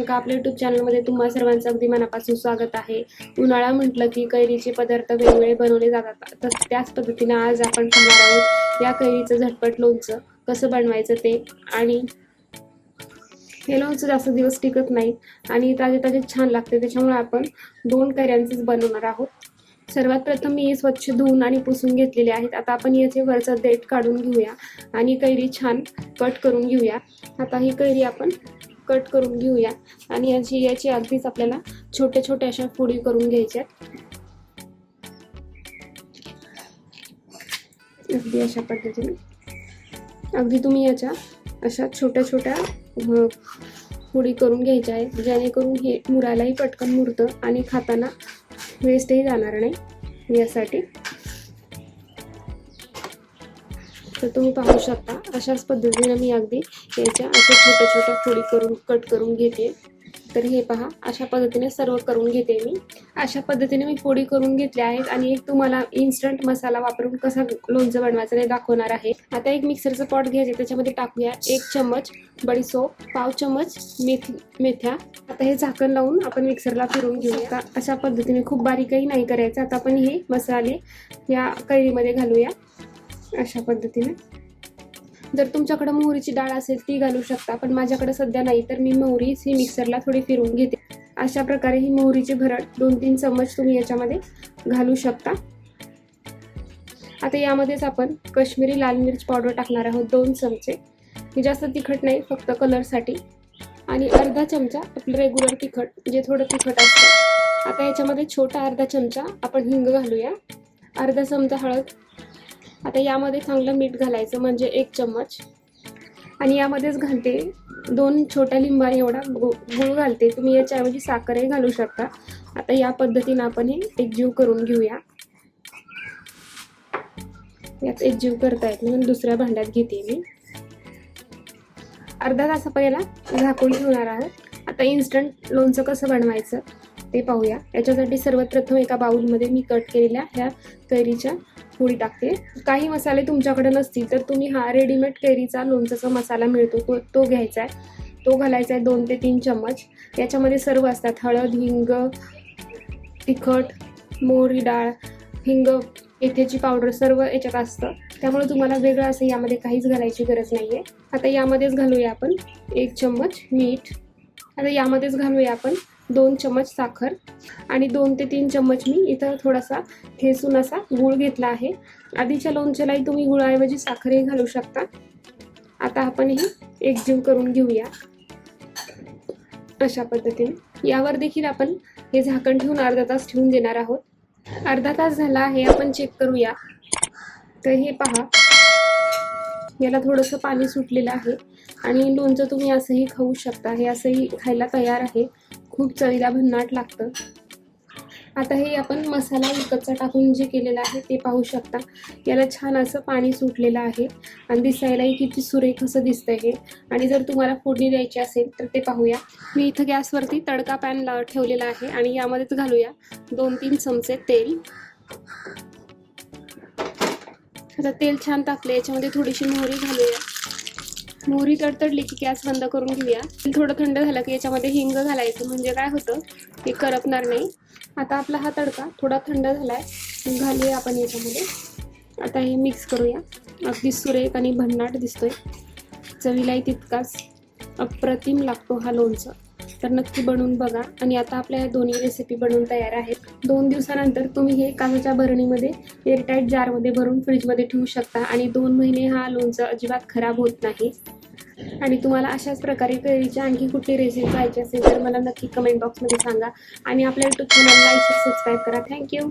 प्रियांका आपल्या यूट्यूब चॅनलमध्ये तुम्हा सर्वांचं अगदी मनापासून स्वागत आहे। उन्हाळा म्हटलं की कैरीचे पदार्थ वेगवेगळे बनवले जातात, तर त्याच पद्धतीने आज आपण पाहणार आहोत या कैरीचं झटपट लोणचं कसं बनवायचं ते। आणि हे लोणचं जास्त दिवस टिकत नाही आणि ताजे ताजे छान लागते, त्याच्यामुळे आपण 2 कैऱ्यांचंच बनवणार आहोत। सर्वात प्रथम मी हे स्वच्छ धुवून आणि पुसून घेतलेले आहेत। आता आपण याचे वरचा देठ काढून घेऊया आणि कैरी छान कट करून घेऊया। आता ही कैरी आपण कट करून घेऊया आणि याची अगदीच आपल्याला छोटे छोटे अशा फोडी करून घ्यायच्या। अगदी अशा पद्धतीने अगदी तुम्ही याच्या अशा छोट्या छोट्या फोडी करून घ्यायच्या आहेत, जेणेकरून हे मुरायलाही पटकन मुरतं आणि खाताना वेस्टही जाणार नाही यासाठी। तर तुम्ही पाहू शकता अशाच पद्धतीने मी अगदी याच्या अशा छोट्या छोट्या फोडी करून कट करून घेते। तर हे पहा अशा पद्धतीने सर्व करून घेते मी। अशा पद्धतीने मी फोडी करून घेतल्या आहेत आणि एक तुम्हाला इन्स्टंट मसाला वापरून कसा लोणचं बनवायचं ते दाखवणार आहे। आता एक मिक्सरचं पॉट घ्यायचं, त्याच्यामध्ये टाकूया 1 चम्मच बडीशोप, पाव चम्मच मेथ्या। आता हे झाकण लावून आपण मिक्सरला फिरवून घेऊया। अशा पद्धतीने खूप बारीकही नाही करायचं। आता आपण हे मसाले या कैरीमध्ये घालूया अशा पद्धतीने। जर तुमच्याकडे मोहरीची डाळ असेल ती घालू शकता, पण माझ्याकडे सध्या नाही, तर मी मोहरी ही मिक्सरला थोडी फिरवून घेते। अशा प्रकारे ही मोहरीची भरड 2-3 चम्मच तुम्ही याच्यामध्ये घालू शकता। आता यामध्येच आपण काश्मीरी लाल मिर्च पावडर टाकणार आहोत 2 चमचे। हे जास्त तिखट नाही, फक्त कलरसाठी। आणि अर्धा चमचा आपलं रेग्युलर तिखट जे थोडं तिखट असतं। आता याच्यामध्ये छोटा अर्धा चमचा आपण हिंग घालूया, अर्धा चमचा हळद। आता यामध्ये चांगलं मीठ घालायचं म्हणजे 1 चम्मच, आणि यामध्येच घालते 2 छोट्या लिंबा एवढा गूळ घालते, तुम्ही याच्याऐवजी साखरही घालू शकता। आता या पद्धतीने आपण हे एकजीव करून घेऊया। यात एकजीव करता येत म्हणून दुसऱ्या भांड्यात घेते मी। अर्धा तास आपण याला झाकून ठेवणार आहोत। आता इन्स्टंट लोणचं कसं बनवायचं ते पाहूया। याच्यासाठी सर्वात प्रथम एका बाउलमध्ये मी कट केलेल्या ह्या कैरीच्या फोडी टाकते। काही मसाले तुमच्याकडे नसतील तर तुम्ही हा रेडीमेड कैरीचा लोणचाचा मसाला मिळतो तो घ्यायचा आहे, तो घालायचा आहे 2 ते 3 चम्मच। याच्यामध्ये सर्व असतात, हळद, हिंग, तिखट, मोहरी डाळ, हिंग, मेथ्याची पावडर सर्व याच्यात असतं, त्यामुळे तुम्हाला वेगळं असं यामध्ये काहीच घालायची गरज नाहीये। आता यामध्येच घालूया आपण 1 चम्मच मीठ। आता यामध्येच घालूया आपण 2 चम्मच साखर आणि 2 ते 3 चम्मच मी इथं थोडासा ठेचून असा गूळ घेतला आहे। आधीच्या लोणच्यालाही तुम्ही गुळाऐवजी साखरही घालू शकता। आता आपण हे एकजीव करून घेऊया अशा पद्धतीने। यावर देखील आपण हे झाकण ठेवून अर्धा तास ठेवून देणार आहोत। अर्धा तास झाला आहे, आपण चेक करूया। तर हे पहा याला थोडंसं पाणी सुटलेलं आहे आणि लोणचं तुम्ही असंही खाऊ शकता। हे असंही खायला तयार आहे, खूप चवीला भन्नाट लागतं। आता हे आपण मसाला विकतचा टाकून जे केलेलं आहे ते पाहू शकता। याला छान असं पाणी सुटलेलं आहे आणि दिसायलाही किती सुरेख असं दिसतंय हे। आणि जर तुम्हाला फोडणी द्यायची असेल तर ते पाहूया। मी इथं गॅसवरती तडका पॅन ठेवलेला आहे आणि यामध्येच घालूया 2-3 चमचे तेल। आता तेल छान तापले, याच्यामध्ये थोडीशी मोहरी घालूया। मोहरी तडतडली की गॅस बंद करून घेऊया। थोडं थंड झालं की याच्यामध्ये हिंग घालायचं, म्हणजे काय होतं हे करपणार नाही। आता आपला हा तडका थोडा थंड झालाय, घालूया आपण याच्यामध्ये। आता हे मिक्स करूया। अगदी सुरेख आणि भन्नाट दिसतोय, चवीलाही तितकाच अप्रतिम लागतो हा लोणचं, तर नक्की बनवून बघा। आणि आता आपल्या या दोन्ही रेसिपी बनवून तयार आहेत। 2 दिवसानंतर तुम्ही हे काचेच्या भरणीमध्ये एअरटाईट जारमध्ये भरून फ्रीजमध्ये ठेवू शकता आणि 2 महिने हा लोणचं अजिबात खराब होत नाही। आणि तुम्हाला अशाच प्रकारे कैरीची आणखी कुठली रेसिपी पाहिजे असेल तर मला नक्की कमेंट बॉक्समध्ये सांगा आणि आपल्या यूट्यूब चॅनलला लाईक सबस्क्राईब करा। थँक्यू।